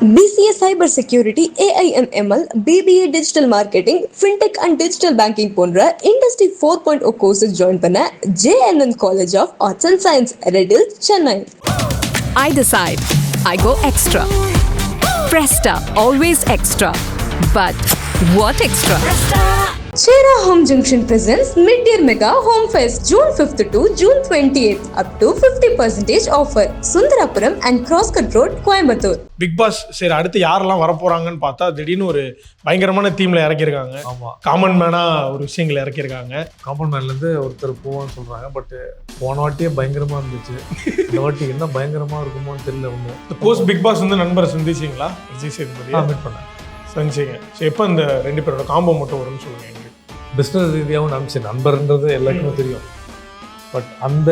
BCA Cyber Security, AI&ML, BBA Digital Marketing, Fintech and Digital Banking போன்ற Industry 4.0 courses join பண்ண JNN College of Arts and Science, Red Hills, Chennai. I decide. I go extra. Presta, always extra. But what extra? Chera Home Junction presents Mid-Year Mega Home Fest, June 5th to June 28th, up to 50% offer. Sundarapuram and Crosscut Road, Coimbatore. Bigg Boss சரி அடுத்து யாரெல்லாம் வரப்போறாங்கன்னு பார்த்தா திடீர்னு ஒரு பயங்கரமான டீம்ல இறக்கியிருக்காங்க. ஆமாம், common மேனா ஒரு விஷயங்களை இறக்கியிருக்காங்க. காமன் மேன்லேருந்து ஒருத்தர் போவான்னு சொல்கிறாங்க. பட் போன வாட்டியே பயங்கரமாக இருந்துச்சு. இந்த வாட்டி என்ன பயங்கரமாக இருக்குமோன்னு தெரியல. ஒன்று போஸ்ட் பிக் பாஸ் வந்து நண்பரை சந்திச்சிங்களா? விஜய் சேதுபதி மீட் பண்ணேன், சந்திச்சிங்க. சரி, எப்போ இந்த ரெண்டு பேரோட காம்போ மட்டும் வரும்னு சொல்லுங்க எங்களுக்கு. பிஸ்னஸ் ரீதியாகவும் நினச்சி நண்பர்ன்றது எல்லாருக்குமே தெரியும். பட் அந்த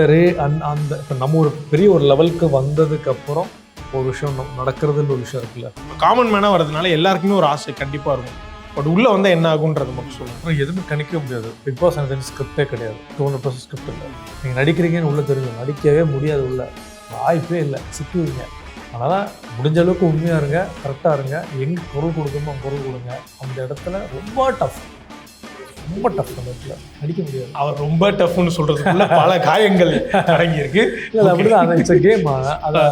அந்த இப்போ நம்ம ஒரு பெரிய ஒரு லெவலுக்கு வந்ததுக்கப்புறம் ஒரு விஷயம் நடக்கிறதுன்ற ஒரு விஷயம் இருக்குல்ல. காமன் மேனா வரதுனால எல்லாருக்குமே ஒரு ஆசை கண்டிப்பாக இருக்கும். பட் உள்ளே வந்தால் என்ன ஆகுன்றது மட்டும் சொல்லுங்கள். அப்புறம் எதுவுமே கணிக்க முடியாது. பிக் பாஸ் எனக்கு ஸ்கிரிப்டே கிடையாது. 200% ஸ்கிரிப்ட் இல்லை. நீங்கள் நடிக்கிறீங்கன்னு உள்ளே தெரியும், நடிக்கவே முடியாது. உள்ள வாய்ப்பே இல்லை, சிக்குவீங்க. அதனால் முடிஞ்ச அளவுக்கு உண்மையாக இருங்க, கரெக்டாக இருங்க. எங்கே பொருள் கொடுக்கணுமோ பொருள் கொடுங்க. அந்த இடத்துல ரொம்ப டஃப் அந்த இடத்துல நடிக்க முடியாது. அவர் ரொம்ப டஃப்னு சொல்கிறதுக்குள்ள பல காயங்கள் அடங்கியிருக்கு. இல்லை அப்படிதான், இட்ஸ் அ கேம். அதை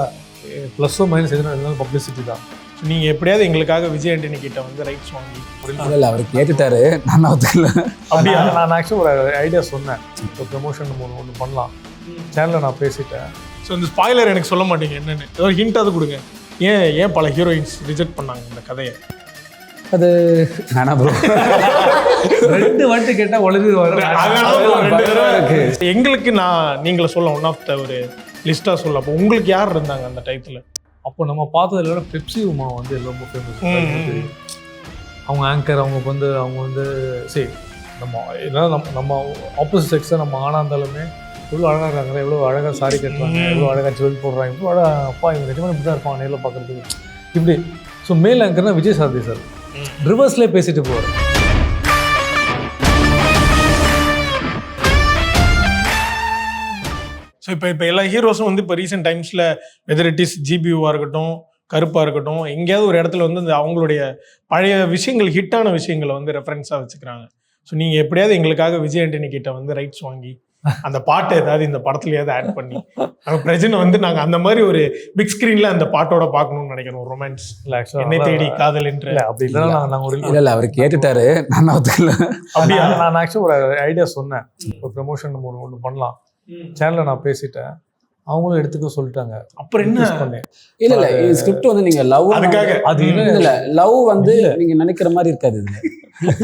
ப்ளஸ்ஸோ மைனஸ் எதுனா இருந்தாலும் பப்ளிசிட்டி தான். நீங்கள் எப்படியாவது எங்களுக்காக விஜய் ஆண்டனி கிட்ட வந்து ரைட்ஸ் வாங்கி. இல்லை, அவர் கேட்டுட்டாரு, நான் ஒத்துக்கல. அப்படியா? நான் ஆக்சுவலி ஒரு ஐடியா சொன்னேன், இப்போ ப்ரமோஷன் ஒன்று பண்ணலாம் சேனலில். நான் பேசிட்டேன். ஸோ இந்த ஸ்பாய்லர் எனக்கு சொல்ல மாட்டீங்க என்னென்னு, ஏதோ ஹிண்டாவது கொடுங்க. ஏன் பல ஹீரோயின்ஸ் ரிஜெக்ட் பண்ணாங்க இந்த கதையை? அது நானா ப்ரோ 2 வாட்டி கேட்டால் உலக இருக்கு. எங்களுக்கு நீங்கள சொல்ல ஒன் ஆஃப் த ஒரு லிஸ்ட்டாக சொல்ல. அப்போ உங்களுக்கு யார் இருந்தாங்க அந்த டைத்தில்? அப்போ நம்ம பார்த்ததுல பெப்சி உமா வந்து ரொம்ப ஃபேமஸ். அவங்க ஆங்கர், அவங்க வந்து சரி, நம்ம ஆப்போசிட் செக்ஸை நம்ம ஆனா இருந்தாலுமே எவ்வளோ அழகாக இருக்காங்க, எவ்வளோ அழகாக சாரி கட்டுறாங்க, எவ்வளோ அழகாக ஜுவல் போடுறாங்க, இவ்வளோ அழகாக. அப்பா இவங்க நிஜமாக இப்படி தான் இருப்பாங்க நேரில் பார்க்குறதுக்கு இப்படி. ஸோ மேல் ஆங்கர்னா விஜய் சாரதி சார் ரிவர்ஸ்லேயே பேசிட்டு போவார். ஸோ இப்போ எல்லா ஹீரோஸும் வந்து இப்போ ரீசெண்ட் டைம்ஸில் வெதர் இட் இஸ் ஜிபியூவாக இருக்கட்டும், கருப்பாக இருக்கட்டும், எங்கேயாவது ஒரு இடத்துல வந்து இந்த அவங்களுடைய பழைய விஷயங்கள், ஹிட்டான விஷயங்களை வந்து ரெஃபரன்ஸாக வச்சுக்கிறாங்க. ஸோ நீங்கள் எப்படியாவது எங்களுக்காக விஜய் ஆண்டனி கிட்ட வந்து ரைட்ஸ் வாங்கி அந்த பாட்டை ஏதாவது இந்த படத்துலையாவது ஆட் பண்ணி நாங்கள் பிரச்சனை வந்து நாங்கள் அந்த மாதிரி ஒரு பிக் ஸ்க்ரீனில் அந்த பாட்டோட பார்க்கணும்னு நினைக்கிறோம். ஒரு ரொமான்ஸ், என்னை தேடி காதல் என்று. அப்படி இல்லை, நாங்கள் ஒரு இல்லை அவர் கேட்டுட்டாரு, நான் ஒத்துக்கல. அப்படியா? நான் ஆக்சுவலி ஒரு ஐடியா சொன்னேன், ஒரு ப்ரமோஷன் ஒன்று பண்ணலாம் சேனலில். நான் பேசிட்டேன், அவங்களும் எடுத்துக்க சொல்லிட்டாங்க. அப்புறம் என்ன பண்ணேன்? இல்லை ஸ்கிரிப்ட் வந்து நீங்கள் லவ், அதுக்காக அது இல்லை லவ் வந்து நீங்கள் நினைக்கிற மாதிரி இருக்காது.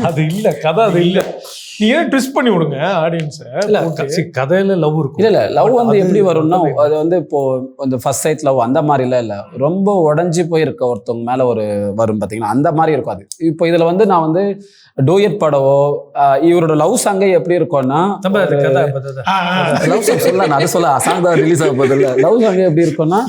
அது இல்லை, கதை அது இல்லை. நீங்க ட்விஸ்ட் பண்ணி விடுங்க ஆடியன்ஸை. கதையில லவ் இருக்கும். இல்லை லவ் வந்து எப்படி வரும்னா, அது வந்து இப்போ இந்த ஃபர்ஸ்ட் சைட் லவ் அந்த மாதிரிலாம் இல்லை, ரொம்ப உடஞ்சி போயிருக்க ஒருத்தவங்க மேலே ஒரு வரும் பார்த்தீங்கன்னா, அந்த மாதிரி இருக்கும். அது இப்போ இதில் வந்து நான் வந்து டூயட் படவோ இவரோட லவ் சாங்கே எப்படி இருக்கும்னா, லவ் சாங் சொல்லலாம், அது சொல்ல சாங் தான் ரிலீஸ் ஆக போகுது. இல்லை லவ் சாங்கே எப்படி இருக்கும்னா,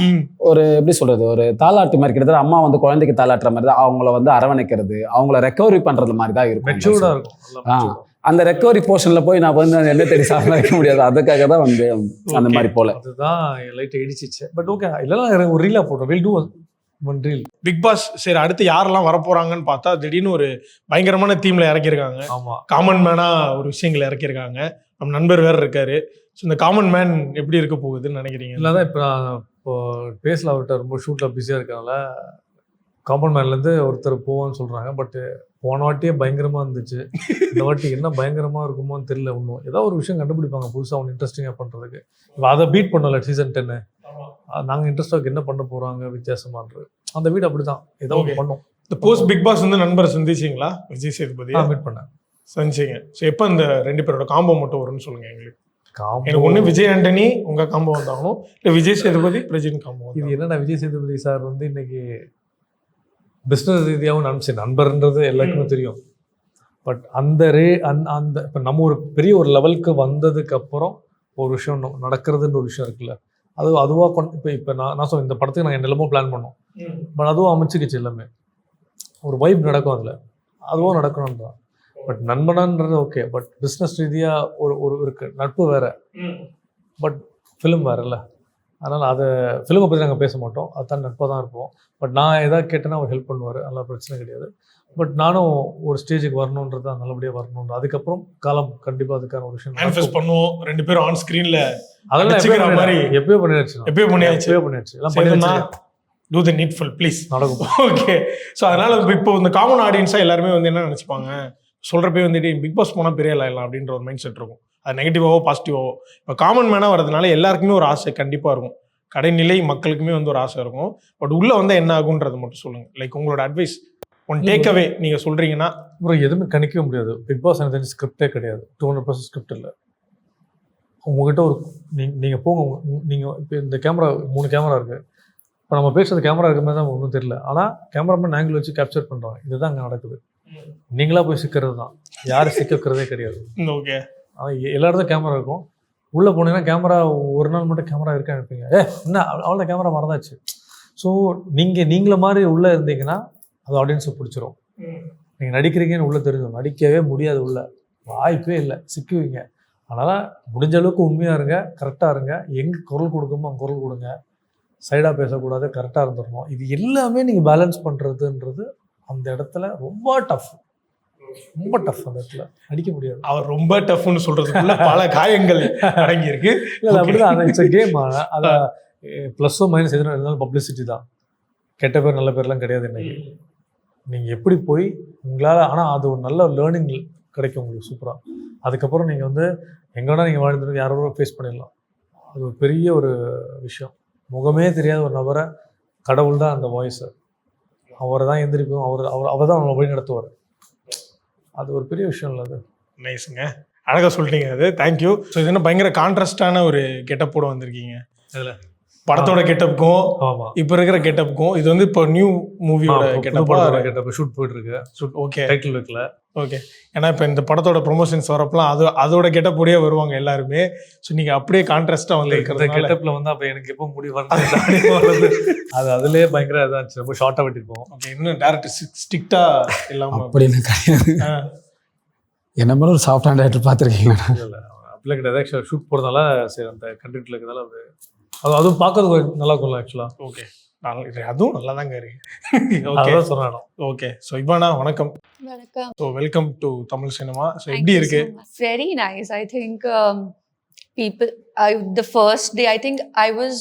ஒரு எப்படி சொல்றது, ஒரு தாலாட்டு மாதிரி, கிட்டத்தட்ட அம்மா வந்து குழந்தைக்கு தாலாட்டுற மாதிரி தான், அவங்கள வந்து அரவணைக்கிறது, அவங்கள ரெக்கவரி பண்றது மாதிரி தான் இருக்கும். அந்த ரெக்கவரி போர்ஷன்ல போய் நான் வந்து என்ன தேடி சாப்பிட வைக்க முடியாது. அதுக்காக தான் வந்து அந்த மாதிரி போல. அதுதான் லைட் இடிச்சிச்சு. பட் ஓகே, இல்லைன்னா ஒரு ரீலா போட்டோம். Will do one reel. Bigg Boss சரி அடுத்து யாரெல்லாம் வரப்போறாங்கன்னு பார்த்தா திடீர்னு ஒரு பயங்கரமான டீம்ல இறக்கியிருக்காங்க. ஆமா, காமன் மேனா ஒரு விஷயங்களை இறக்கியிருக்காங்க. நம்ம நண்பர் வேற இருக்காரு. ஸோ இந்த காமன் மேன் எப்படி இருக்க போகுதுன்னு நினைக்கிறீங்க? இல்லைதான் இப்போ பேசல, அவர்கிட்ட ரொம்ப ஷூட்ல பிஸியா இருக்கனால காமன் மேன்லேருந்து ஒருத்தர் போவான்னு சொல்றாங்க. பட் போன வாட்டியே பயங்கரமாக இருந்துச்சு. இந்த வாட்டி என்ன பயங்கரமாக இருக்குமோன்னு தெரியல. ஒன்றும் ஏதாவது ஒரு விஷயம் கண்டுபிடிப்பாங்க புதுசாக ஒன்று இன்ட்ரெஸ்டிங்காக பண்ணுறதுக்கு. இப்போ அதை பீட் பண்ணல சீசன் 10. நாங்கள் இன்ட்ரெஸ்டாக என்ன பண்ண போகிறாங்க வித்தியாசமானது. அந்த வீடு அப்படி தான் ஏதோ ஒன்று பண்ணோம். இந்த போஸ்ட் பிக் பாஸ் வந்து நண்பரை சந்திச்சிங்களா? விஜய் சேதுபதி மீட் பண்ணேன், சந்திச்சிங்க. ஸோ எப்போ இந்த ரெண்டு பேரோட காம்போ மட்டும் வரும்னு சொல்லுங்க எங்களுக்கு. எனக்கு ஒன்று விஜய் ஆண்டனி உங்கள் காம்போ வந்தாகணும், இல்லை விஜய் சேதுபதி பிரஜின் காம்போ. இது என்னன்னா, விஜய் சேதுபதி சார் வந்து இன்னைக்கு பிஸ்னஸ் ரீதியாகவும் நினச்சி நண்பர்ன்றது எல்லாருக்குமே தெரியும். பட் அந்த அந்த இப்போ நம்ம ஒரு பெரிய ஒரு லெவலுக்கு வந்ததுக்கப்புறம் ஒரு விஷயம் நடக்கிறதுன்ற ஒரு விஷயம் இருக்குல்ல. அதுவாக இப்போ நான் சொல்ல இந்த படத்துக்கு நாங்கள் என்னெல்லாமோ பிளான் பண்ணோம். பட் அதுவும் அமைச்சிக்கிச்சு எல்லாமே. ஒரு வைப் நடக்கும் அதில், அதுவும் நடக்கணும்ன்றான். பட் நண்பனான்றது ஓகே, பட் பிஸ்னஸ் ரீதியாக ஒரு இருக்கு நட்பு வேற, பட் ஃபிலிம் வேறல்ல. அதனால் அதை ஃபிலிமை பற்றி நாங்கள் பேச மாட்டோம், அதுதான் நட்பாக தான் இருப்போம். பட் நான் எதாவது கேட்டேன்னா அவர் ஹெல்ப் பண்ணுவார், அதெல்லாம் பிரச்சனை கிடையாது. பட் நானும் ஒரு ஸ்டேஜுக்கு வரணுன்றது தான், நல்லபடியாக வரணுன்ற அதுக்கப்புறம் காலம் கண்டிப்பாக அதுக்கான ஒரு விஷயம் மேனிஃபெஸ்ட் பண்ணுவோம். 2 பேரும் ஆன் ஸ்க்ரீனில் அதெல்லாம் வச்சுக்கிற மாதிரி எப்பயோ பண்ணியாச்சு எல்லாம் பண்ணிருந்தா டூ த நீட்ஃபுல் ப்ளீஸ் நடக்கும். ஓகே. ஸோ அதனால இப்போ இந்த காமன் ஆடியன்ஸாக எல்லாருமே வந்து என்ன நினச்சிப்பாங்க, சொல்கிறப்பே வந்துட்டு பிக் பாஸ் போனால் பெரிய ஆயிடலாம் அப்படின்ற ஒரு மைண்ட் செட் இருக்கும். அது நெகட்டிவாவோ பாசிட்டிவாவோ. இப்போ காமன் மேனாக வரதுனால எல்லாருக்குமே ஒரு ஆசை கண்டிப்பாக இருக்கும், கடைநிலை மக்களுக்குமே வந்து ஒரு ஆசை இருக்கும். பட் உள்ளே வந்து என்ன ஆகுன்றது மட்டும் சொல்லுங்கள். லைக் உங்களோட அட்வைஸ், ஒன் டேக் அவே நீங்கள் சொல்கிறீங்கன்னா. அப்புறம் எதுவுமே கணிக்கவே முடியாது. பிக் பாஸ் எனக்கு தெரிஞ்சு ஸ்கிரிப்டே கிடையாது, 200% ஸ்கிரிப்ட் இல்லை. உங்ககிட்ட ஒரு நீங்கள் போங்க, நீங்கள் இப்போ இந்த கேமரா 3 கேமரா இருக்குது, இப்போ நம்ம பேசுறது கேமரா இருக்க மாதிரி தான் ஒன்றும் தெரியல, ஆனால் கேமராமேன் ஆங்கிள் வச்சு கேப்சர் பண்ணுறாங்க. இதுதான் அங்கே நடக்குது. நீங்களாக போய் சிக்கிறது தான், யாரும் சிக்க வைக்கிறதே கிடையாது. ஓகே. எல்லா இடத்தும் கேமரா இருக்கும். உள்ளே போனீங்கன்னா கேமரா ஒரு நாள் மட்டும் கேமரா இருக்கான்னு இருப்பீங்க, என்ன அவ்வளோ கேமரா மறந்தாச்சு. ஸோ நீங்கள மாதிரி உள்ளே இருந்தீங்கன்னா அது ஆடியன்ஸை பிடிச்சிரும். நீங்கள் நடிக்கிறீங்கன்னு உள்ளே தெரிஞ்சும், நடிக்கவே முடியாது, உள்ள வாய்ப்பே இல்லை, சிக்குவீங்க. அதனால் முடிஞ்ச அளவுக்கு உண்மையாக இருங்க, கரெக்டாக இருங்க, எங்கே குரல் கொடுக்குமோ அங்கே குரல் கொடுங்க, சைடாக பேசக்கூடாது, கரெக்டாக இருந்துடணும். இது எல்லாமே நீங்கள் பேலன்ஸ் பண்ணுறதுன்றது அந்த இடத்துல ரொம்ப டஃப், ரொம்ப டஃப். அந்த இடத்துல அடிக்க முடியாது. அவர் ரொம்ப டஃப்னு சொல்றதுக்குள்ள பல காயங்கள் அடங்கி இருக்கு. இல்லை அப்படிதான், இட்ஸ் அ கேம். அதை ப்ளஸ்ஸோ மைனஸ் எதுனா இருந்தாலும் பப்ளிசிட்டி தான், கெட்ட பேர் நல்ல பேர்லாம் கிடையாது. இன்னைக்கு நீங்கள் எப்படி போய் உங்களால், ஆனால் அது ஒரு நல்ல லேர்னிங் கிடைக்கும் உங்களுக்கு சூப்பராக. அதுக்கப்புறம் நீங்கள் வந்து எங்கே வேணால் நீங்கள் வாழ்ந்துட்டு யாரோட ஃபேஸ் பண்ணிடலாம். அது ஒரு பெரிய ஒரு விஷயம். முகமே தெரியாத ஒரு நபரை கடவுள் தான் அந்த வாய்ஸை, அவரை தான் எந்திரிக்கும், அவர் தான் அவங்களை வழி நடத்துவார். அது ஒரு பெரிய விஷயம் இல்லை. அது நைஸுங்க, அழகாக சொல்லிட்டீங்க. அது தேங்க்யூ. ஸோ இது என்ன பயங்கர கான்ட்ராஸ்டான ஒரு கெட்டப்போட வந்திருக்கீங்க. அதில் படத்தோட கெட்டப்புக்கும் இப்போ இருக்கிற கெட்டப்புக்கும், இது வந்து இப்போ நியூ மூவியோட கெட்டப் ஷூட் போயிட்டு இருக்கு. ஓகே, டைட்டில் வைக்கல. ஓகே. ஏன்னா இப்போ இந்த படத்தோட ப்ரொமோஷன்ஸ் வரப்பெல்லாம் அதோட கெட்டப்போடே வருவாங்க எல்லாருமே. ஸோ நீங்கள் அப்படியே கான்ட்ராஸ்டாக வந்து இந்த கெட்டப்பில் வந்து அப்போ எனக்கு எப்போ முடி வருது அது அதுலேயே பயங்கர இதாக இருந்துச்சு, ரொம்ப ஷார்ட்டாக வெட்டிருப்போம். ஓகே. இன்னும் டேரக்டர் ஸ்ட்ரிக்டாக இல்லாமல் அப்படின்னு கிடையாது. என்ன மாதிரி ஒரு சாஃப்ட் ஹேண்ட் டேரக்டர் பார்த்துருக்கீங்களா? இல்லை அப்படிலாம் கிடையாது. ஷூட் போகிறதுனால சரி அந்த கண்டென்ட்டில் இருக்கிறதால அதுவும் பார்க்கறதுக்கு நல்லா இருக்கும்ல ஆக்சுவலாக. ஓகே, அதுவும் நல்லா தாங்க இருக்கு. ஓகே சொன்னேன். ஓகே. ஸோ இவானா வணக்கம். வணக்கம். So welcome to Tamil cinema. So எப்படி இருக்கு? Very nice. I think the first day, I think I was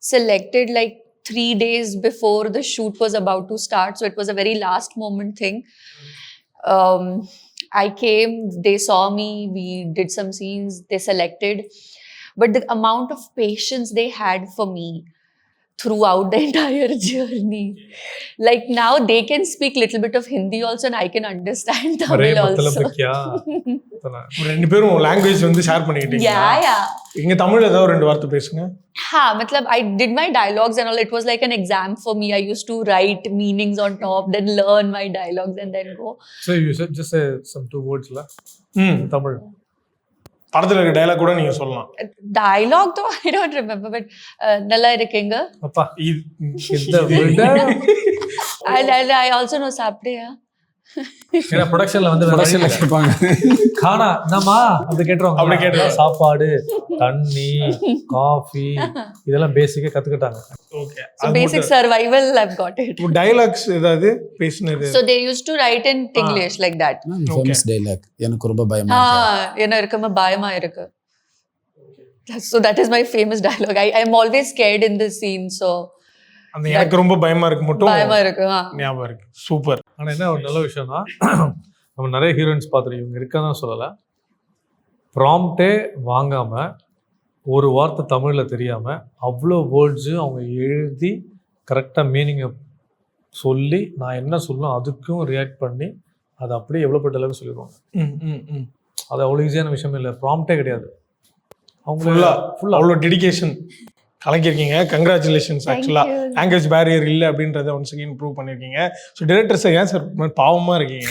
selected like 3 days before the shoot was about to start. So it was a very last moment thing. I came, they saw me, we did some scenes, they selected. But the amount of patience they had for me throughout the entire journey, like now they can speak little bit of Hindi also and I can understand Tamil also. ரெண்டு பேரும் language வந்து share பண்ணிக்கிட்டீங்க. Yeah. இங்க தமிழ்ல ஏதாவது 2 வார்த்தை பேசுங்க. Matlab, I did my dialogues and all. It was like an exam for me. I used to write meanings on top, then learn my dialogues and then go. So you said just say some 2 words la. Tamil. படத்துல இருக்க dialogue கூட நீங்க சொல்லலாம். Dialogue though I don't remember, but நல்லா இருக்கீங்க. அப்பா இந்த I also know சாப்பிட்டியா. ஏன்னா ப்ரொடக்ஷன்ல கேட்பாங்க காணா என்னமா அப்படி கேட்டுருவாங்க. அப்படி கேட்டுருவாங்க. சாப்பாடு, தண்ணி, காஃபி இதெல்லாம் பேசிக்கா கத்துக்கிட்டாங்க. Okay. So basic survival I've got it. Dialogues ஏதாவது பேசினது? So they used to write in English like that. Famous dialogue. எனக்கு ரொம்ப பயமா இருக்கு. என்ன இருக்குமா பயமா இருக்கு. So that is my famous dialogue. I am always scared in this scene. So அந்த எனக்கு ரொம்ப பயமா இருக்கு மட்டும் பயமா இருக்கு. ஞாபகம் இருக்கு. சூப்பர். ஆனா என்ன ஒரு நல்ல விஷயம்னா, நம்ம நிறைய ஹீரோயின்ஸ் பார்த்துருக்கோம், இவங்க இருக்காதான் சொல்லலை, ப்ராம்ப்டே வாங்காம ஒரு வார்த்தை தமிழில் தெரியாம அவ்வளோ வேர்ட்ஸு அவங்க எழுதி கரெக்டாக மீனிங்கை சொல்லி நான் என்ன சொல்லணும் அதுக்கும் ரியாக்ட் பண்ணி அதை அப்படியே எவ்வளோ பெட்ட அளவுக்கு சொல்லிடுவாங்க. அது அவ்வளோ ஈஸியான விஷயம் இல்லை, ப்ராம்ப்டே கிடையாது. அவங்க ஃபுல்லாக அவ்வளோ டெடிகேஷன் கலக்கிருக்கீங்க. கங்க்ராச்சுலேஷன்ஸ். ஆக்சுவலாக லாங்குவேஜ் பேரியர் இல்லை அப்படின்றத ஒன்ஸ் அகெயின் ப்ரூவ் பண்ணியிருக்கீங்க. ஸோ டிரெக்டர் சார் ஏன் சார் பாவமாக இருக்கீங்க?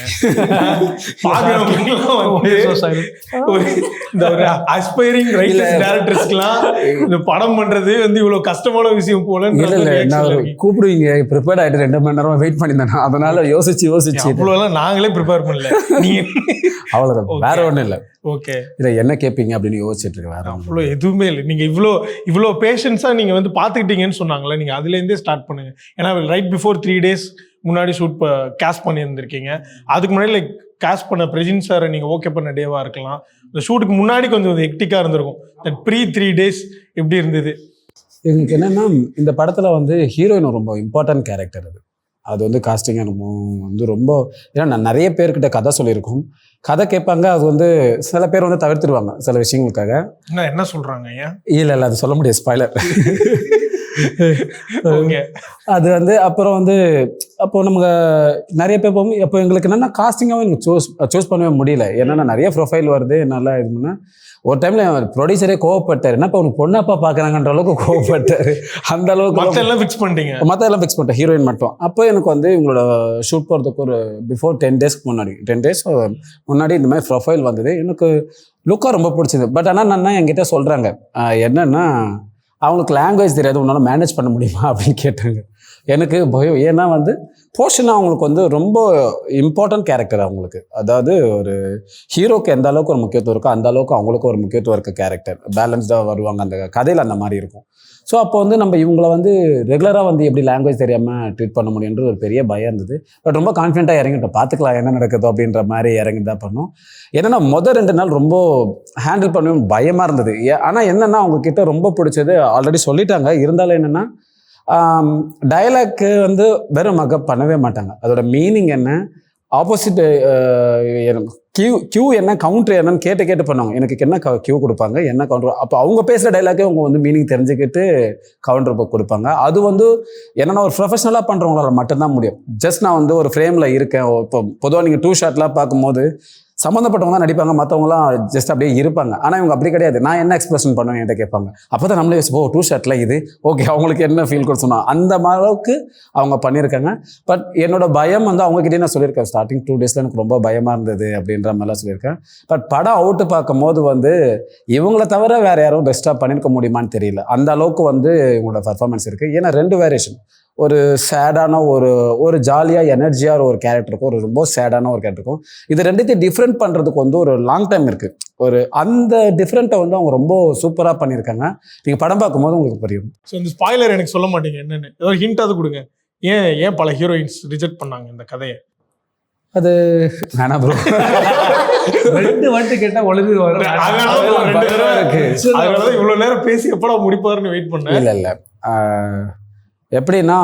இந்த ஒரு அஸ்பைரிங் ரைட்டர்ஸ் டேரக்டர்ஸ்க்குலாம் இந்த படம் பண்ணுறது வந்து இவ்வளோ கஷ்டமான விஷயம் போல. கூப்பிடுவீங்க ப்ரிப்பேர்ட் ஆகிட்டு 2 மணி நேரமாக வெயிட் பண்ணியிருந்தேன், அதனால யோசிச்சு அவ்வளோலாம் நாங்களே ப்ரிப்பேர் பண்ணல. நீங்கள் அவ்வளோதான், வேற ஒன்றும் இல்லை. ஓகே. இதை என்ன கேட்பீங்க அப்படின்னு யோசிச்சுட்டு இருக்கேன். வேற அவ்வளோ எதுவுமே இல்லை. நீங்கள் இவ்வளோ பேஷன்ஸ் எக்ஸ்பீரியன்ஸாக நீங்கள் வந்து பார்த்துக்கிட்டீங்கன்னு சொன்னாங்களே, நீங்கள் அதுலேருந்தே ஸ்டார்ட் பண்ணுங்கள். ஏன்னா ரைட் பிஃபோர் 3 days முன்னாடி ஷூட் கேஸ்ட் பண்ணியிருந்திருக்கீங்க. அதுக்கு முன்னாடி லைக் கேஸ்ட் பண்ண பிரஜின் சாரை நீங்கள் ஓகே பண்ண டேவாக இருக்கலாம். இந்த ஷூட்டுக்கு முன்னாடி கொஞ்சம் ஹெக்டிக்காக இருந்திருக்கும். தட் ப்ரீ 3 days எப்படி இருந்தது? எங்களுக்கு என்னென்னா, இந்த படத்தில் வந்து ஹீரோயின் ரொம்ப இம்பார்ட்டன்ட் கேரக்டர் அது வந்து காஸ்டிங்காக நம்ம வந்து ரொம்ப, ஏன்னா நான் நிறைய பேர்கிட்ட கதை சொல்லியிருக்கோம். கதை கேட்பாங்க, அது வந்து சில பேர் வந்து தவிர்த்துருவாங்க சில விஷயங்களுக்காக. என்ன சொல்கிறாங்க? ஏன் இல்லை அது சொல்ல முடியாது, ஸ்பாய்லர். அது வந்து அப்புறம் வந்து அப்போ நமக்கு நிறைய பேர் போகும். அப்போ எங்களுக்கு என்னென்னா காஸ்டிங்காகவும் எனக்கு சூஸ் பண்ணவே முடியல. ஏன்னா நிறைய ப்ரொஃபைல் வருது, நல்லா இதுன்னா ஒரு டைம்ல ப்ரொடியூசரே கோவப்பட்டார். என்னப்பா உனக்கு பொண்ணப்பா பார்க்குறாங்கன்ற அளவுக்கு கோவப்பட்டார். அந்த அளவுக்கு மற்றெல்லாம் ஃபிக்ஸ் பண்ணிட்டீங்க? மற்றெல்லாம் ஃபிக்ஸ் பண்ணிட்டேன், ஹீரோயின் மட்டும். அப்போ எனக்கு வந்து இவங்களோட ஷூட் போகிறதுக்கு ஒரு பிஃபோர் 10 days முன்னாடி 10 days முன்னாடி இந்த மாதிரி ப்ரொஃபைல் வந்தது. எனக்கு லுக்காக ரொம்ப பிடிச்சது. பட் ஆனால் நான் என்கிட்ட சொல்கிறாங்க என்னென்னா, அவங்களுக்கு லாங்குவேஜ் தெரியாது, உன்னால் மேனேஜ் பண்ண முடியுமா அப்படின்னு கேட்டாங்க. எனக்கு பயம். ஏன்னா வந்து போர்ஷன் அவங்களுக்கு வந்து ரொம்ப இம்பார்ட்டன்ட் கேரக்டர் அவங்களுக்கு. அதாவது ஒரு ஹீரோக்கு எந்த அளவுக்கு ஒரு முக்கியத்துவம் இருக்கோ அந்த அளவுக்கு அவங்களுக்கு ஒரு முக்கியத்துவம் இருக்க கேரக்டர். பேலன்ஸ்டாக வருவாங்க, அந்த கதையில் அந்த மாதிரி இருக்கும். ஸோ அப்போ வந்து நம்ம இவங்களை வந்து ரெகுலராக வந்து எப்படி லாங்குவேஜ் தெரியாமல் ட்ரீட் பண்ண முடியுன்றது ஒரு பெரிய பயம் இருந்தது. பட் ரொம்ப கான்ஃபிடென்ட்டாக இறங்கிட்டோம், பார்த்துக்கலாம் என்ன நடக்குதோ அப்படின்ற மாதிரி இறங்கி தான் பண்ணோம். ஏன்னா முதல் 2 நாள் ரொம்ப ஹேண்டில் பண்ணவும் பயமாக இருந்தது. ஆனால் என்னென்னா அவங்கக்கிட்ட ரொம்ப பிடிச்சது ஆல்ரெடி சொல்லிட்டாங்க. இருந்தாலும் என்னென்னா டயலாக்கு வந்து வெறும் மக்கப் பண்ணவே மாட்டாங்க. அதோட மீனிங் என்ன, ஆப்போசிட் கியூ என்ன, கவுண்டர் என்னன்னு கேட்டு பண்ணுவாங்க. எனக்கு என்ன கியூ கொடுப்பாங்க, என்ன கவுண்டர். அப்போ அவங்க பேசுகிற டைலாக்கே அவங்க வந்து மீனிங் தெரிஞ்சுக்கிட்டு கவுண்டர் கொடுப்பாங்க. அது வந்து என்னென்னா ஒரு ப்ரொஃபஷனலாக பண்ணுறவங்களால மட்டும்தான் முடியும். ஜஸ்ட் நான் வந்து ஒரு ஃப்ரேமில் இருக்கேன். இப்போ பொதுவாக நீங்கள் 2 ஷாட்லாம் பார்க்கும்போது சம்மந்தப்பட்டவங்க தான் நடிப்பாங்க, மற்றவங்களாம் ஜஸ்ட் அப்படியே இருப்பாங்க. ஆனால் இவங்க அப்படி கிடையாது. நான் என்ன எக்ஸ்பிரஷன் பண்ணுவேன் என்கிட்ட கேட்பாங்க. அப்போ தான் நம்மளே யோசிப்போம், 2 ஷாட்டில் இது ஓகே, அவங்களுக்கு என்ன ஃபீல் கொடுத்து சொன்னால் அந்த அளவுக்கு அவங்க பண்ணியிருக்காங்க. பட் என்னோட பயம் வந்து அவங்ககிட்டே நான் சொல்லியிருக்கேன். ஸ்டார்டிங் 2 days எனக்கு ரொம்ப பயமாக இருந்தது அப்படின்ற மாதிரிலாம் சொல்லியிருக்கேன். பட் படம் அவுட்டு பார்க்கும் போது வந்து இவங்கள தவிர வேறு யாரும் பெஸ்ட்டாக பண்ணியிருக்க முடியுமான்னு தெரியல. அந்த அளவுக்கு வந்து இவங்களோட பர்ஃபார்மன்ஸ் இருக்குது. ஏன்னா 2 வேரியேஷன், ஒரு சேடான ஒரு ஜாலியாக எனர்ஜியாக ஒரு கேரக்டர் இருக்கும், ஒரு ரொம்ப சேடான ஒரு கேரக்டர் இருக்கும். இது ரெண்டுத்தையும் டிஃப்ரெண்ட் பண்ணுறதுக்கு வந்து ஒரு லாங் டைம் இருக்குது. அந்த டிஃப்ரெண்ட்டை வந்து அவங்க ரொம்ப சூப்பராக பண்ணியிருக்காங்க. நீங்கள் படம் பார்க்கும்போது உங்களுக்கு புரியும். ஸோ இந்த ஸ்பாய்லர் எனக்கு சொல்ல மாட்டீங்க என்னென்னு, ஏதோ ஹிண்டாவது கொடுங்க. ஏன் பல ஹீரோயின்ஸ் ரிஜெக்ட் பண்ணாங்க இந்த கதையை? அது வேணாம் ப்ரோ, 2 வாட்டி கேட்டால் ஒழுங்கு வரும். அதனால இவ்வளோ நேரம் பேசி எப்படா முடிப்பாருன்னு வெயிட் பண்ணேன். இல்லை எப்படின்னா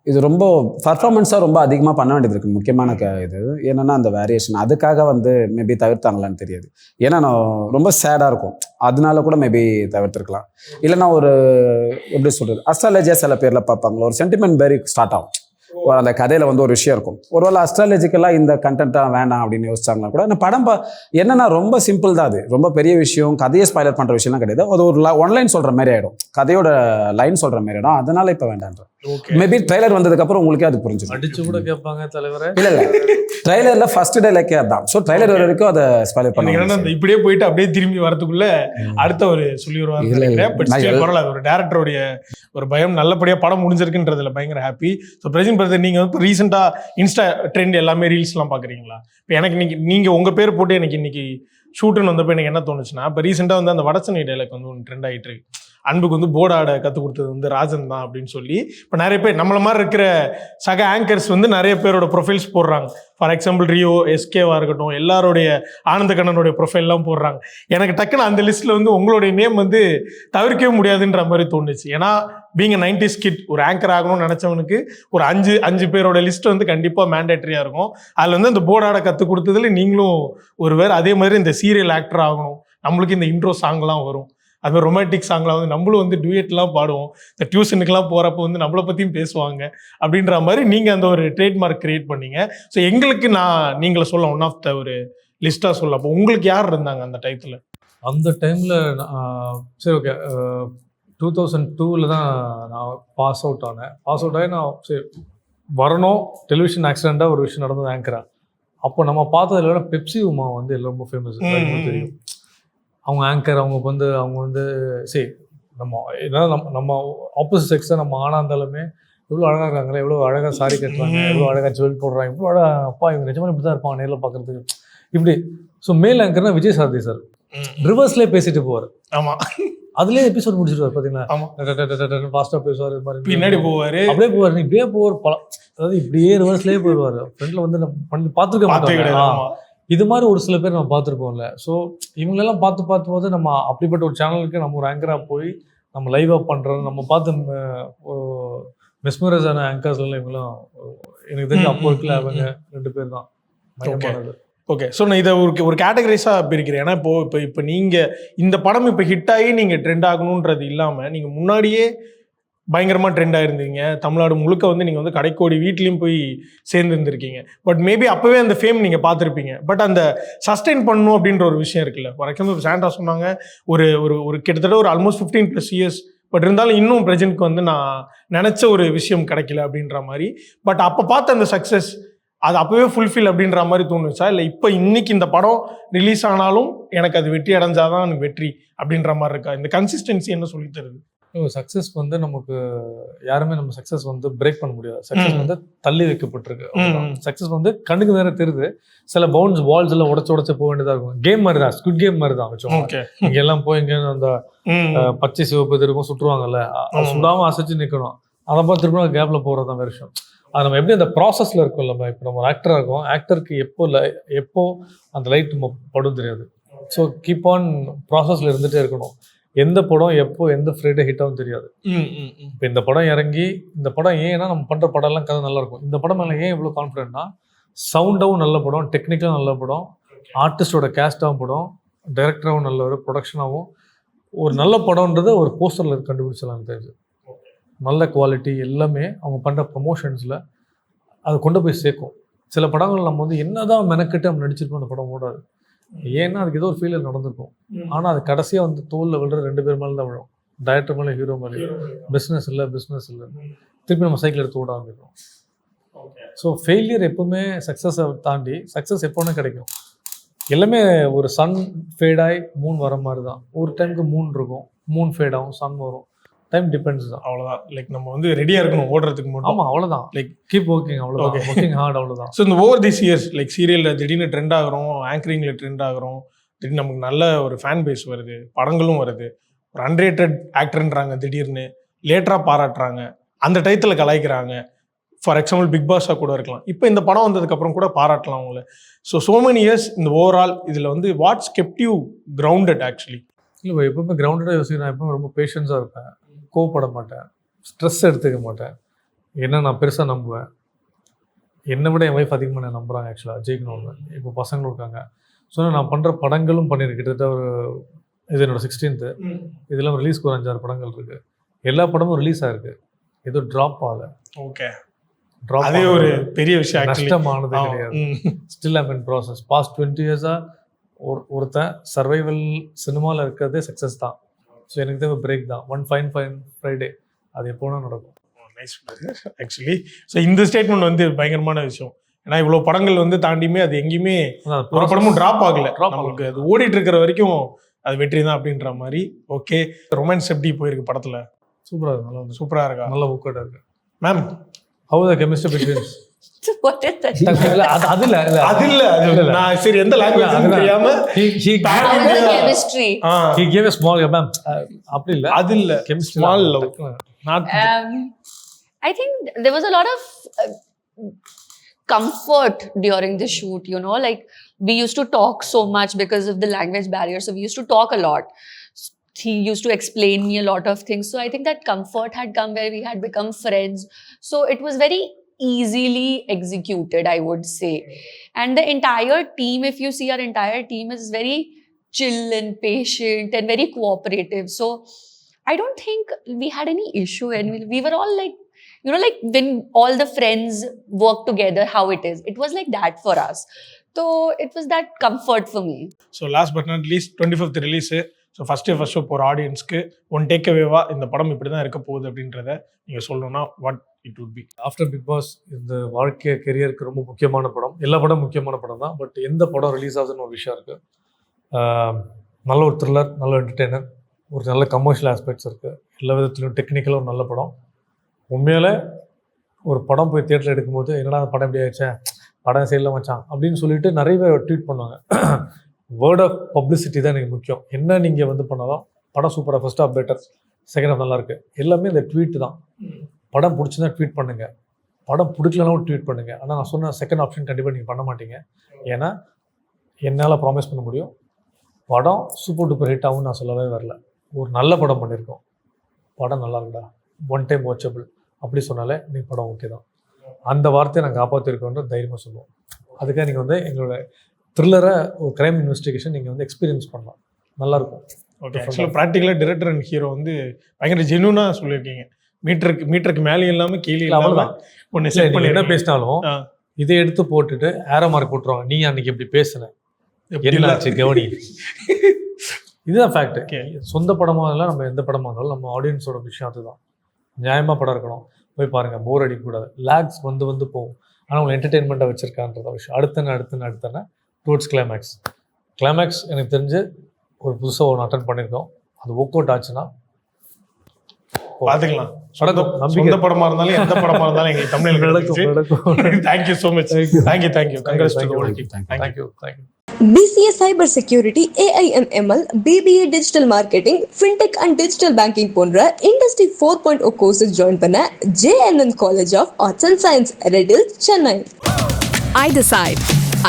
இது ரொம்ப பர்ஃபார்மன்ஸாக ரொம்ப அதிகமாக பண்ண வேண்டியது இருக்குது. முக்கியமான இது என்னென்னா அந்த வேரியேஷன். அதுக்காக வந்து மேபி தவிர்த்தாங்களான்னு தெரியாது. ஏன்னா நான் ரொம்ப சேடாக இருக்கும், அதனால கூட மேபி தவிர்த்துருக்கலாம். இல்லைன்னா ஒரு எப்படி சொல்கிறது, அஸ்ட்ராலஜியாக சில பேரில் பார்ப்பாங்களா, ஒரு சென்டிமெண்ட் பேரி ஸ்டார்ட் ஆகும். அந்த கதையில் வந்து ஒரு விஷயம் இருக்கும். ஒருவேளை அஸ்ட்ராலஜிக்கலாக இந்த கண்டென்ட்டாக வேண்டாம் அப்படின்னு யோசிச்சாங்கன்னா கூட அந்த படம் என்னன்னா ரொம்ப சிம்பிள் தான். அது ரொம்ப பெரிய விஷயம், கதையை ஸ்பாய்லர் பண்ணுற விஷயம்லாம் கிடையாது. அது ஒரு ஒன்லைன் சொல்கிற மாதிரி ஆகிடும், கதையோட லைன் சொல்கிற மாதிரி ஆகிடும். அதனால இப்போ வேண்டான்ற மேபி ட்ரைலர் வந்ததுக்கப்புறம் உங்களுக்கே அது புரிஞ்சிடும். அடிச்சு கூட கேட்பாங்க தலைவரை. இல்லை ட்ரைலரில் ஃபர்ஸ்ட் டைலாக்கே அதான். ஸோ ட்ரைலர் வரைக்கும் அதை ஸ்பாய்லர் பண்ணுவாங்க. இப்படியே போயிட்டு அப்படியே திரும்பி வரதுக்குள்ள அடுத்த ஒரு சொல்லி வருவாங்க. ஒரு டேரக்டருடைய ஒரு பயம், நல்லபடியாக படம் முடிஞ்சிருக்குன்றதுல பயங்கர ஹாப்பி. ஸோ பிரஜின் பிரதர், நீங்கள் வந்து ரீசெண்டாக இன்ஸ்டா ட்ரெண்ட் எல்லாமே ரீல்ஸ்லாம் பார்க்குறீங்களா? இப்போ எனக்கு நீங்கள் உங்கள் பேர் போட்டு எனக்கு இன்னைக்கு ஷூட்டுன்னு வந்தப்போ எனக்கு என்ன தோணுச்சுன்னா, இப்போ ரீசெண்டாக வந்து அந்த வடச்சென்னை டைலாக் வந்து ஒன்று ட்ரெண்ட் ஆகிட்டு இருக்கு. அன்புக்கு வந்து போர்டு ஆட கற்றுக் கொடுத்தது வந்து ராஜன் தான் அப்படின்னு சொல்லி இப்போ நிறைய பேர் நம்மள மாதிரி இருக்கிற சக ஆங்கர்ஸ் வந்து நிறைய பேரோட ப்ரொஃபைல்ஸ் போடுறாங்க. ஃபார் எக்ஸாம்பிள் ரியோ, எஸ்கேவாக இருக்கட்டும், எல்லாருடைய ஆனந்த கண்ணனுடைய ப்ரொஃபைல்லாம் போடுறாங்க. எனக்கு டக்குன்னு அந்த லிஸ்ட்டில் வந்து உங்களுடைய நேம் வந்து தவிர்க்கவே முடியாதுன்ற மாதிரி தோணுச்சு. ஏன்னா பீங் 90s கிட், ஒரு ஆங்கர் ஆகணும்னு நினச்சவனுக்கு ஒரு 5 பேரோட லிஸ்ட் வந்து கண்டிப்பாக மேண்டேட்ரியாக இருக்கும். அதில் வந்து அந்த போர்டு ஆட கற்றுக் கொடுத்ததுல நீங்களும் ஒரு வேறு. அதே மாதிரி இந்த சீரியல் ஆக்டர் ஆகணும், நம்மளுக்கு இந்த இன்ட்ரோ சாங்லாம் வரும். அதுமாதிரி ரொமான்டிக் சாங்லாம் வந்து நம்மளும் வந்து டூயட்லாம் பாடுவோம். இந்த டியூஷனுக்குலாம் போகிறப்போ வந்து நம்மளை பற்றியும் பேசுவாங்க. அப்படின்ற மாதிரி நீங்கள் அந்த ஒரு ட்ரேட்மார்க் கிரியேட் பண்ணீங்க. ஸோ எங்களுக்கு நீங்களை சொல்ல ஒன் ஆஃப் த ஒரு லிஸ்ட்டாக சொல்ல. அப்போ உங்களுக்கு யார் இருந்தாங்க அந்த டைத்தில்? அந்த டைமில் சரி ஓகே 2002 தான் நான் பாஸ் அவுட் ஆனேன். பாஸ் அவுட் ஆகி நான் சரி வரணும், டெலிவிஷன் ஆக்சிடெண்ட்டாக ஒரு விஷயம் நடந்தது ஆங்கரா. அப்போ நம்ம பார்த்தது இல்லைன்னா பெப்சி உமா வந்து எல்லாம் ரொம்ப ஃபேமஸ் தெரியும். அவங்க ஆங்கர், அவங்க வந்து சரி நம்ம ஏதாவது நம்ம ஆப்போசிட் செக்ஸை நம்ம ஆனா இருந்தாலுமே எவ்வளோ அழகாக இருக்காங்களே, எவ்வளோ அழகாக சாரி கட்டுறாங்க, எவ்வளோ அழகாக ஜுவல் போடுறாங்க, இவ்வளோ அழகாக அப்பா இவங்க நிஜமாக இப்படி தான் இருப்பாங்க நேரில் பார்க்குறதுக்கு இப்படி. ஸோ மேல் ஆங்கர்னா விஜய் சாரதி சார் ரிவர்ஸ்லேயே பேசிட்டு போவார். ஆமாம், அதுலேயே எபிசோட் முடிச்சிருவார் பார்த்தீங்களா, ஆமா. ஃபாஸ்ட்டாக பேசுவார், இது மாதிரி பின்னாடி போவாரு, அப்படியே போவார். நீ இப்படியே போவார், அதாவது இப்படியே ரிவர்ஸ்லேயே போயிடுவார். ஃப்ரெண்டில் வந்து நம்ம பண்ணி பார்த்துருக்க பார்த்தே கிடையாது. மாட்டோம். ஆமா. இது மாதிரி ஒரு சில பேர் நம்ம பார்த்துருப்போம்ல. ஸோ இவங்களெல்லாம் பார்த்து போது நம்ம அப்படிப்பட்ட ஒரு சேனலுக்கு நம்ம ஒரு ஆங்கராக போய் நம்ம லைவாக பண்ணுறது நம்ம பார்த்து மெஸ்மரைஸ் ஆன ஆங்கர்ஸ்லாம் இவங்களாம் எனக்கு தெரிஞ்சு அப்போ இருக்கல அவங்க 2 பேர் தான் மயமானது. ஓகே. ஸோ நான் இதை ஒரு கேட்டகரைஸாக பிரிக்கிறேன். ஏன்னா இப்போ நீங்கள் இந்த படம் இப்போ ஹிட் ஆகி நீங்கள் ட்ரெண்ட் ஆகணுன்றது இல்லாமல் நீங்கள் முன்னாடியே பயங்கரமாக ட்ரெண்ட் ஆகிருந்தீங்க. தமிழ்நாடு முழுக்க வந்து நீங்கள் வந்து கடைக்கோடி வீட்லேயும் போய் சேர்ந்துருந்துருக்கீங்க. பட் மேபி அப்போவே அந்த ஃபேம் நீங்கள் பார்த்துருப்பீங்க. பட் அந்த சஸ்டெயின் பண்ணணும் அப்படின்ற ஒரு விஷயம் இருக்குல்ல. ஃபார் எக்ஸாம்பிள் சாண்டா சொன்னாங்க ஒரு ஒரு ஒரு கிட்டத்தட்ட ஒரு ஆல்மோஸ்ட் 15+ இயர்ஸ், பட் இருந்தாலும் இன்னும் ப்ரெசென்ட்க்கு வந்து நான் நினச்ச ஒரு விஷயம் கிடைக்கல அப்படின்ற மாதிரி. பட் அப்போ பார்த்த அந்த சக்ஸஸ் அது அப்போவே ஃபுல்ஃபில் அப்படின்ற மாதிரி தோணுச்சா, இல்லை இப்போ இன்னைக்கு இந்த படம் ரிலீஸ் ஆனாலும் எனக்கு அது வெற்றி அடைஞ்சாதான் எனக்கு வெற்றி அப்படின்ற மாதிரி இருக்கா? இந்த கன்சிஸ்டன்சி என்ன சொல்லி தருது? சக்ஸஸ் வந்து நமக்கு யாருமே நம்ம சக்ஸஸ் வந்து பிரேக் பண்ண முடியாது. சக்ஸஸ் வந்து தள்ளி வைக்கப்பட்டிருக்கு. சக்ஸஸ் வந்து கண்ணுக்கு நேரம் தெரியுது. சில வால்ஸ் எல்லாம் உடச்சு போக வேண்டியதா இருக்கும். கேம் மாதிரி தான், ஸ்குட் கேம் மாதிரி தான் வச்சோம். இங்க எல்லாம் போய் இங்க அந்த பச்சை சிவப்பு இருக்கும் சுட்டுருவாங்கல்ல, சுடாம அசைச்சு நிக்கணும். அதை பார்த்து திரும்ப கேப்ல போறதுதான் வேற விஷயம். அது நம்ம எப்படி அந்த ப்ராசஸ்ல இருக்கும் இல்ல. இப்போ நம்ம ஒரு ஆக்டரா இருக்கோம், ஆக்டருக்கு எப்போ அந்த லைட் நம்ம படும் தெரியாது. ஸோ கீப் ஆன் ப்ராசஸ்ல இருந்துட்டே இருக்கணும். எந்த படம் எப்போ எந்த ஃப்ரைடே ஹிட் ஆகும் தெரியாது. இப்போ இந்த படம் இறங்கி இந்த படம் ஏன்னா நம்ம பண்ற படம் எல்லாம் கதை நல்லா இருக்கும். இந்த படம் மேலே ஏன் இவ்வளோ கான்ஃபிடென்ட்னா, சவுண்டாகவும் நல்ல படம், டெக்னிக்கலாகவும் நல்ல படம், ஆர்டிஸ்டோட கேஸ்டாகவும் படம், டைரக்டராகவும் நல்ல ஒரு ப்ரொடக்ஷனாகவும் ஒரு நல்ல படம்ன்றதை ஒரு போஸ்டரில் கண்டுபிடிச்சலாம் தெரிஞ்சு. நல்ல குவாலிட்டி எல்லாமே அவங்க பண்ணுற ப்ரொமோஷன்ஸில் அதை கொண்டு போய் சேர்க்கும். சில படங்கள் நம்ம வந்து என்னதான் மெனக்கிட்டு நம்ம நடிச்சிருக்கோம், அந்த படம் ஓடாது. ஏன்னா அதுக்கு ஏதோ ஒரு ஃபீலில் நடந்திருக்கும். ஆனால் அது கடைசியாக வந்து தோலில் விழுற 2 பேர் மேலே தான் விழும். டைரக்டர் மேலே, ஹீரோ மேலே. பிஸ்னஸ் இல்லை திருப்பி நம்ம சைக்கிள் எடுத்து ஓட ஆரம்பிக்கும். ஸோ ஃபெயிலியர் எப்பவுமே சக்ஸஸை தாண்டி சக்ஸஸ் எப்போன்னு கிடைக்கும். எல்லாமே ஒரு சன் ஃபேடாகி மூன் வர மாதிரி தான். ஒரு டைமுக்கு மூன் இருக்கும், மூன் ஃபேட் ஆகும், சன் வரும். டைம் டிபெண்ட்ஸ் தான். அவ்வளோதான். லைக் நம்ம வந்து ரெடியாக இருக்கணும் ஓடுறதுக்கு மட்டும். ஆமாம், அவ்வளோதான். லைக் கீப் ஒர்க்கிங், அவ்வளோதான். ஒர்க்கிங் ஹார்ட், அவ்வளோதான். ஸோ இந்த ஓவர் திஸ் இயர்ஸ் லைக் சீரியலில் திடீர்னு ட்ரெண்ட் ஆகிறோம், ஆங்கரிங்கில் ட்ரெண்ட் ஆகிறோம், திடீர்னு நமக்கு நல்ல ஒரு ஃபேன் பேஸ் வருது, படங்களும் வருது, ஒரு அன்ரேட்டட் ஆக்டர்ன்றாங்க, திடீர்னு லேட்டராக பாராட்டுறாங்க, அந்த டயத்தில் கலாய்க்கிறாங்க. ஃபார் எக்ஸாம்பிள் பிக் பாஸாக கூட இருக்கலாம். இப்போ இந்த படம் வந்ததுக்கப்புறம் கூட பாராட்டலாம் அவங்கள. ஸோ மெனி இயர்ஸ் இந்த ஓவரால் இதில் வந்து what's kept you grounded actually? இல்லை, எப்பவுமே கிரவுண்டடாக யோசிக்கிறேன். நான் எப்பவுமே ரொம்ப பேஷன்ஸாக இருப்பேன், கோவப்பட மாட்டேன், ஸ்ட்ரெஸ் எடுத்துக்க மாட்டேன். என்ன நான் பெருசாக நம்புவேன். என்னை விட என் ஒய்ஃப் அதிகமாக நான் நம்புகிறாங்க ஆக்சுவலாக ஜெயிக்கணும்னு. இப்போ பசங்களும் இருக்காங்க. ஸோ நான் பண்ணுற படங்களும் பண்ணியிருக்கேன். கிட்டத்தட்ட ஒரு இது என்னோட 16th. இதெல்லாம் ரிலீஸ்க்கு ஒரு 5-6 படங்கள் இருக்குது. எல்லா படமும் ரிலீஸ் ஆகிருக்கு, எதுவும் ட்ராப் ஆகலை. ஓகே, அதே ஒரு பெரிய விஷயம். நஷ்டமானது கிடையாது. Still I'm in process. Past 20 இயர்ஸாக ஒருத்தன் சர்வைவல் சினிமாவில் இருக்கிறதே சக்ஸஸ் தான். ஸோ எனக்கு தேவை பிரேக் தான். ஒன் ஃபைன் ஃப்ரைடே அது எப்போனா நடக்கும். Nice actually. ஸோ இந்த ஸ்டேட்மெண்ட் வந்து பயங்கரமான விஷயம். ஏன்னா இவ்வளோ படங்கள் வந்து தாண்டியுமே அது எங்கேயுமே ஒரு படமும் ட்ராப் ஆகலை. நமக்கு அது ஓடிட்டு இருக்கிற வரைக்கும் அது வெற்றி தான் அப்படின்ற மாதிரி. ஓகே, ரொமான்ஸ் எப்படி போயிருக்கு படத்தில்? சூப்பராக இருக்கு, நல்லா சூப்பராக இருக்கா? நல்லா ஒர்க் அவுட் இருக்கு. Ma'am, how the chemistry between? What is that? அது இல்ல நான் சரி எந்த லாங்குவேஜ் தெரியாம Chemistry. he gave a small ma'am அப்படி இல்ல, அது இல்ல chemistry small love not. I think there was a lot of comfort during the shoot, you know, like we used to talk so much because of the language barrier, so we used to talk a lot. He used to explain me a lot of things, so I think that comfort had come where we had become friends. So it was very easily executed, I would say. And the entire team, if you see, our entire team is very chill and patient and very cooperative. So I don't think we had any issue, and we were all like, you know, like when all the friends work together, how it is. It was like that for us. So it was that comfort for me. So last but not least, 25th release. So first போகிற ஆடியன்ஸ்க்கு one take அவேவா இந்த படம் இப்படி தான் இருக்க போகுது அப்படின்றத நீங்கள் சொல்லணும்னா what it would be? After Bigg Boss இந்த வாழ்க்கை கெரியருக்கு ரொம்ப முக்கியமான படம். எல்லா படம் முக்கியமான படம் தான். பட் எந்த படம் ரிலீஸ் ஆகுதுன்னு ஒரு விஷயம் இருக்குது. நல்ல ஒரு த்ரில்லர், நல்ல என்டர்டெய்னர், ஒரு நல்ல கமர்ஷியல் ஆஸ்பெக்ட்ஸ் இருக்குது. எல்லா விதத்துலையும் டெக்னிக்கலாக ஒரு நல்ல படம். உண்மையிலே ஒரு படம் போய் தியேட்டரில் எடுக்கும்போது என்னடா அந்த படம் எப்படி ஆயிடுச்சேன், படம் சைடில் வச்சான் அப்படின்னு சொல்லிட்டு நிறைய பேர் ட்வீட் பண்ணுவாங்க. வேர்ட் ஆஃப் பப்ளிசிட்டி தான் எனக்கு முக்கியம். என்ன நீங்கள் வந்து பண்ணாலும் படம் சூப்பராக, first half better, second half நல்லா இருக்கு, எல்லாமே இந்த ட்வீட் தான். படம் பிடிச்சிருந்தா ட்வீட் பண்ணுங்க, படம் பிடிக்கலனாலும் ட்வீட் பண்ணுங்க. ஆனால் நான் சொன்ன செகண்ட் ஆப்ஷன் கண்டிப்பாக நீங்கள் பண்ண மாட்டீங்க. ஏன்னா என்னால் ப்ராமிஸ் பண்ண முடியும், படம் சூப்பர் டூப்பர் ஹிட் ஆகும்னு நான் சொல்லவே வரல. ஒரு நல்ல படம் பண்ணியிருக்கோம், படம் நல்லா இருக்குடா, ஒன் டைம் வாட்சபிள் அப்படி சொன்னாலே நீங்கள் படம் ஓகே தான். அந்த வார்த்தையை நாங்கள் காப்பாற்றிருக்கோன்ற தைரியமாக சொல்லுவோம். அதுக்காக நீங்கள் வந்து எங்களோட த்ரில்லரை ஒரு க்ரைம் இன்வெஸ்டிகேஷன் நீங்கள் வந்து எக்ஸ்பீரியன்ஸ் பண்ணலாம், நல்லாயிருக்கும். ஓகே, ஆக்சுவலாக ப்ராக்டிக்கலாக டிரெக்டர் அண்ட் ஹீரோ வந்து பயங்கர ஜென்யூனாக சொல்லியிருக்கீங்க. மீட்டருக்கு மேலே இல்லாமல் கீழே அவ்வளோதான். ஒன்று செட் பண்ணி என்ன பேசினாலும் இதை எடுத்து போட்டுட்டு ஏரோ மார்க் போட்டுருவாங்க, நீ அன்னைக்கு இப்படி பேசுன என்னாச்சு கவனி. இதுதான் ஃபேக்ட். சொந்த படமாக இருந்தாலும் நம்ம எந்த படமாக இருந்தாலும் நம்ம ஆடியன்ஸோட விஷயம் அதுதான். நியாயமாக படம் இருக்கணும், போய் பாருங்கள், போர் அடிக்கக்கூடாது. லேக்ஸ் வந்து போகும், ஆனால் உங்களை என்டர்டெயின்மெண்ட்டாக வச்சுருக்கான்றத விஷயம். அடுத்தன டுவர்ட்ஸ் கிளைமேக்ஸ் எனக்கு தெரிஞ்சு ஒரு புதுசாக ஒன்று அட்டன் பண்ணியிருக்கோம், அது ஒர்க் அவுட் ஆச்சுன்னா பார்த்துக்கலாம். சொந்த படமா இருந்தாலும் எந்த படமா இருந்தாலும் எங்களுக்கு தமிழில். Thank you so much. Thank you. Congrats to the whole team. Thank you. BCA Cyber Security, AIMML, BBA Digital Marketing, Fintech and Digital Banking போன்ற Industry 4.0 courses join பண்ண JNN College of Arts and Science, Red Hills, Chennai. I decide.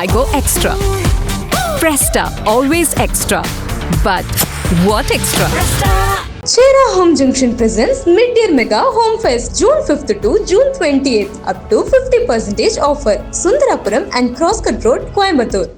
I go extra. Presta, always extra. But what extra? Chera Home Junction presents Mid-Year Mega Home Fest, June 5th to June 28th, up to 50% offer, Sundarapuram and Crosscut Road, Coimbatore.